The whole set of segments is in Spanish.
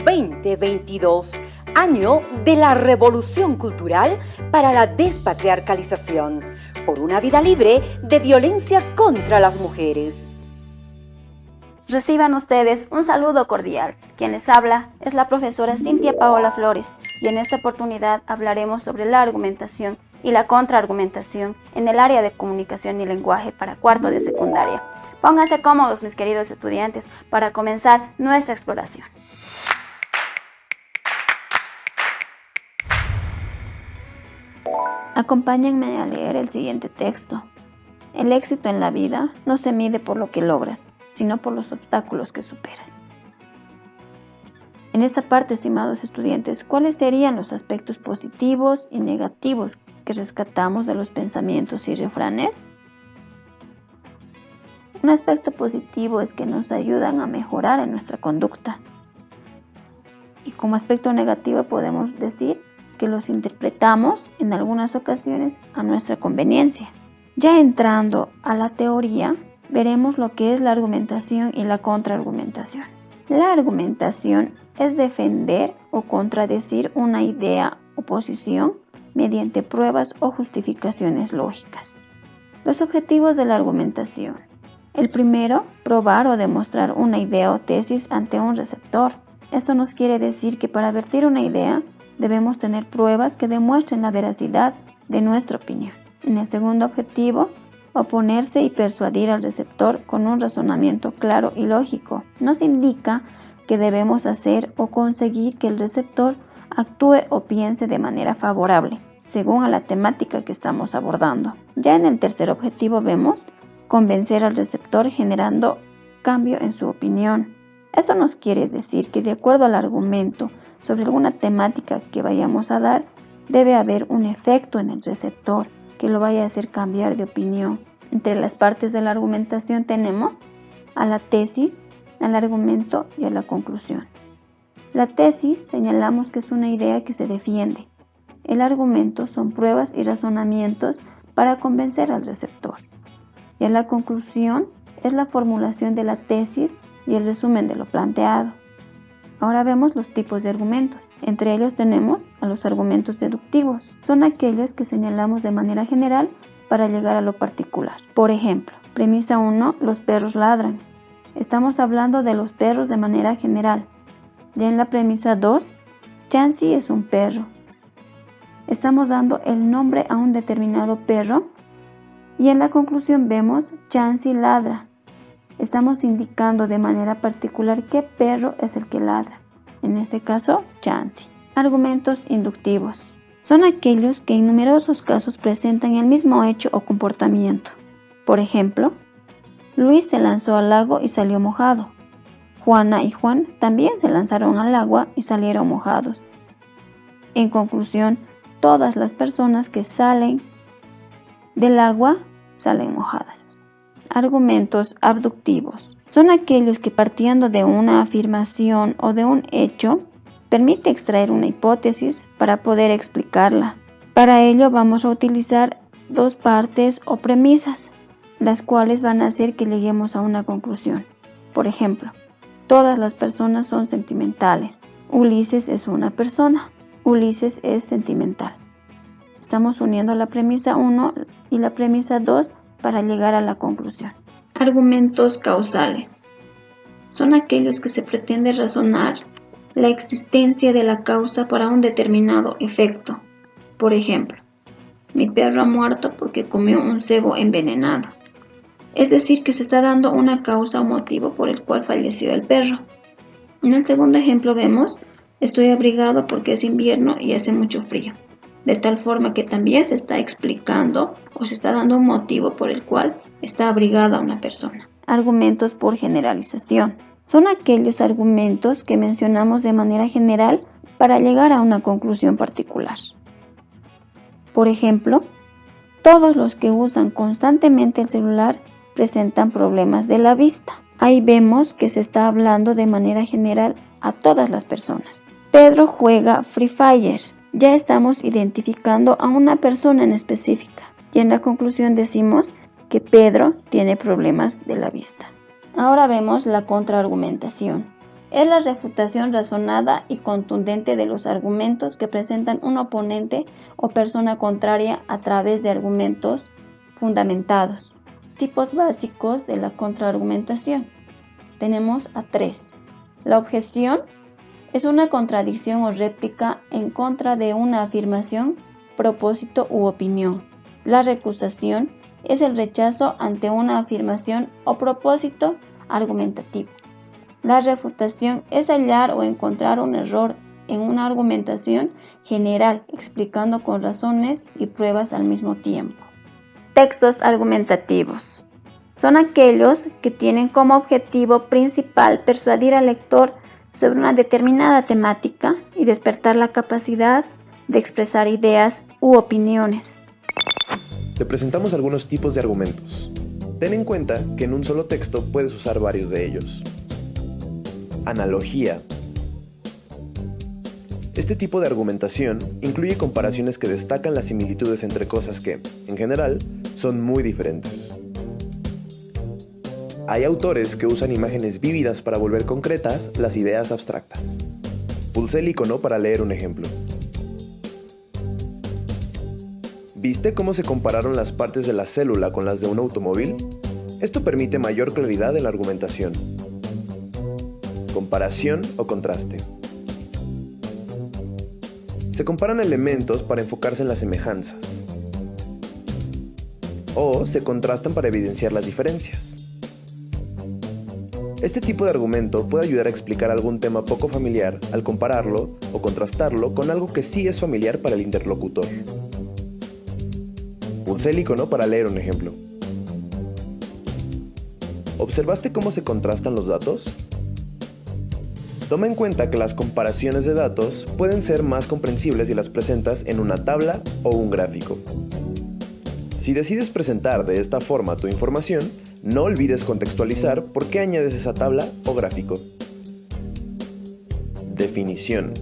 2022, año de la revolución cultural para la despatriarcalización, por una vida libre de violencia contra las mujeres. Reciban ustedes un saludo cordial. Quien les habla es la profesora Cintia Paola Flores y en esta oportunidad hablaremos sobre la argumentación y la contraargumentación en el área de comunicación y lenguaje para cuarto de secundaria. Pónganse cómodos, mis queridos estudiantes, para comenzar nuestra exploración. Acompáñenme a leer el siguiente texto. El éxito en la vida no se mide por lo que logras, sino por los obstáculos que superas. En esta parte, estimados estudiantes, ¿cuáles serían los aspectos positivos y negativos que rescatamos de los pensamientos y refranes? Un aspecto positivo es que nos ayudan a mejorar en nuestra conducta. Y como aspecto negativo podemos decir que los interpretamos en algunas ocasiones a nuestra conveniencia. Ya entrando a la teoría, veremos lo que es la argumentación y la contraargumentación. La argumentación es defender o contradecir una idea o posición mediante pruebas o justificaciones lógicas. Los objetivos de la argumentación. El primero, probar o demostrar una idea o tesis ante un receptor. Esto nos quiere decir que para vertir una idea debemos tener pruebas que demuestren la veracidad de nuestra opinión. En el segundo objetivo, oponerse y persuadir al receptor con un razonamiento claro y lógico. Nos indica que debemos hacer o conseguir que el receptor actúe o piense de manera favorable, según a la temática que estamos abordando. Ya en el tercer objetivo vemos convencer al receptor generando cambio en su opinión. Esto nos quiere decir que de acuerdo al argumento sobre alguna temática que vayamos a dar, debe haber un efecto en el receptor que lo vaya a hacer cambiar de opinión. Entre las partes de la argumentación tenemos a la tesis, al argumento y a la conclusión. La tesis señalamos que es una idea que se defiende. El argumento son pruebas y razonamientos para convencer al receptor. Y a la conclusión es la formulación de la tesis y el resumen de lo planteado. Ahora vemos los tipos de argumentos. Entre ellos tenemos a los argumentos deductivos. Son aquellos que señalamos de manera general para llegar a lo particular. Por ejemplo, premisa 1, los perros ladran. Estamos hablando de los perros de manera general. Ya en la premisa 2, Chansey es un perro. Estamos dando el nombre a un determinado perro. Y en la conclusión vemos Chansey ladra. Estamos indicando de manera particular qué perro es el que ladra. En este caso, Chansey. Argumentos inductivos. Son aquellos que en numerosos casos presentan el mismo hecho o comportamiento. Por ejemplo, Luis se lanzó al lago y salió mojado. Juana y Juan también se lanzaron al agua y salieron mojados. En conclusión, todas las personas que salen del agua salen mojadas. Argumentos abductivos. Son aquellos que partiendo de una afirmación o de un hecho, permite extraer una hipótesis para poder explicarla. Para ello vamos a utilizar dos partes o premisas, las cuales van a hacer que lleguemos a una conclusión. Por ejemplo, todas las personas son sentimentales. Ulises es una persona. Ulises es sentimental. Estamos uniendo la premisa 1 y la premisa 2 para llegar a la conclusión. Argumentos causales. Son aquellos que se pretende razonar la existencia de la causa para un determinado efecto. Por ejemplo, mi perro ha muerto porque comió un cebo envenenado. Es decir, que se está dando una causa o motivo por el cual falleció el perro. En el segundo ejemplo vemos, estoy abrigado porque es invierno y hace mucho frío. De tal forma que también se está explicando o se está dando un motivo por el cual está abrigada una persona. Argumentos por generalización. Son aquellos argumentos que mencionamos de manera general para llegar a una conclusión particular. Por ejemplo, todos los que usan constantemente el celular presentan problemas de la vista. Ahí vemos que se está hablando de manera general a todas las personas. Pedro juega Free Fire. Ya estamos identificando a una persona en específica. Y en la conclusión decimos que Pedro tiene problemas de la vista. Ahora vemos la contraargumentación. Es la refutación razonada y contundente de los argumentos que presentan un oponente o persona contraria a través de argumentos fundamentados. Tipos básicos de la contraargumentación. Tenemos a 3. La objeción es una contradicción o réplica en contra de una afirmación, propósito u opinión. La recusación es el rechazo ante una afirmación o propósito argumentativo. La refutación es hallar o encontrar un error en una argumentación general, explicando con razones y pruebas al mismo tiempo. Textos argumentativos. Son aquellos que tienen como objetivo principal persuadir al lector sobre una determinada temática y despertar la capacidad de expresar ideas u opiniones. Te presentamos algunos tipos de argumentos. Ten en cuenta que en un solo texto puedes usar varios de ellos. Analogía. Este tipo de argumentación incluye comparaciones que destacan las similitudes entre cosas que, en general, son muy diferentes. Hay autores que usan imágenes vívidas para volver concretas las ideas abstractas. Pulsé el icono para leer un ejemplo. ¿Viste cómo se compararon las partes de la célula con las de un automóvil? Esto permite mayor claridad en la argumentación. Comparación o contraste. Se comparan elementos para enfocarse en las semejanzas. O se contrastan para evidenciar las diferencias. Este tipo de argumento puede ayudar a explicar algún tema poco familiar al compararlo o contrastarlo con algo que sí es familiar para el interlocutor. Pulsé el icono para leer un ejemplo. ¿Observaste cómo se contrastan los datos? Toma en cuenta que las comparaciones de datos pueden ser más comprensibles si las presentas en una tabla o un gráfico. Si decides presentar de esta forma tu información, no olvides contextualizar por qué añades esa tabla o gráfico. Definición.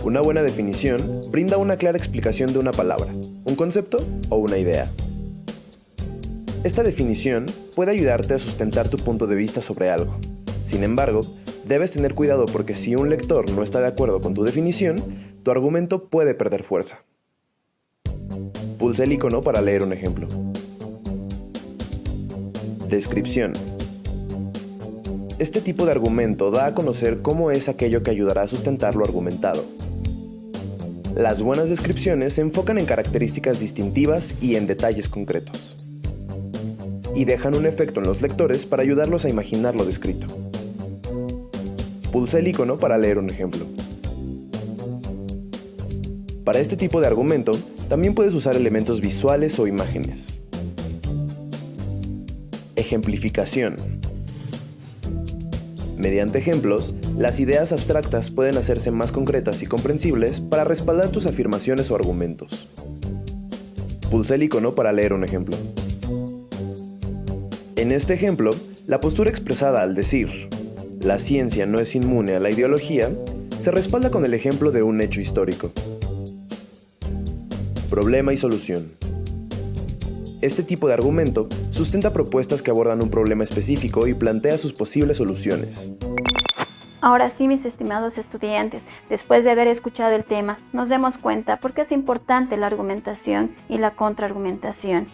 Una buena definición brinda una clara explicación de una palabra, un concepto o una idea. Esta definición puede ayudarte a sustentar tu punto de vista sobre algo. Sin embargo, debes tener cuidado porque si un lector no está de acuerdo con tu definición, tu argumento puede perder fuerza. Pulsé el icono para leer un ejemplo. Descripción. Este tipo de argumento da a conocer cómo es aquello que ayudará a sustentar lo argumentado. Las buenas descripciones se enfocan en características distintivas y en detalles concretos. Y dejan un efecto en los lectores para ayudarlos a imaginar lo descrito. Pulsé el icono para leer un ejemplo. Para este tipo de argumento, también puedes usar elementos visuales o imágenes. Ejemplificación. Mediante ejemplos, las ideas abstractas pueden hacerse más concretas y comprensibles para respaldar tus afirmaciones o argumentos. Pulsé el icono para leer un ejemplo. En este ejemplo, la postura expresada al decir "la ciencia no es inmune a la ideología" se respalda con el ejemplo de un hecho histórico. Problema y solución. Este tipo de argumento sustenta propuestas que abordan un problema específico y plantea sus posibles soluciones. Ahora sí, mis estimados estudiantes, después de haber escuchado el tema, nos demos cuenta por qué es importante la argumentación y la contraargumentación,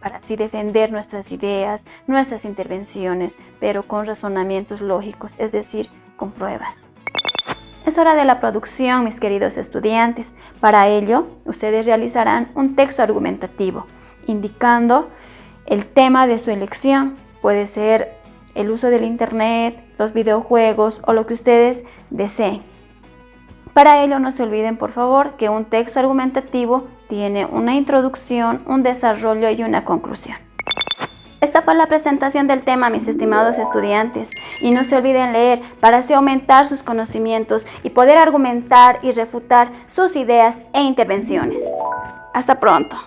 para así defender nuestras ideas, nuestras intervenciones, pero con razonamientos lógicos, es decir, con pruebas. Es hora de la producción, mis queridos estudiantes. Para ello, ustedes realizarán un texto argumentativo, indicando el tema de su elección. Puede ser el uso del internet, los videojuegos o lo que ustedes deseen. Para ello, no se olviden, por favor, que un texto argumentativo tiene una introducción, un desarrollo y una conclusión. Esta fue la presentación del tema, mis estimados estudiantes, y no se olviden leer para así aumentar sus conocimientos y poder argumentar y refutar sus ideas e intervenciones. Hasta pronto.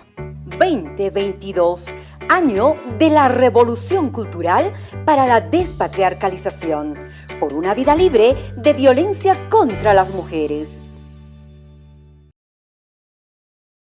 2022, año de la revolución cultural para la despatriarcalización, por una vida libre de violencia contra las mujeres.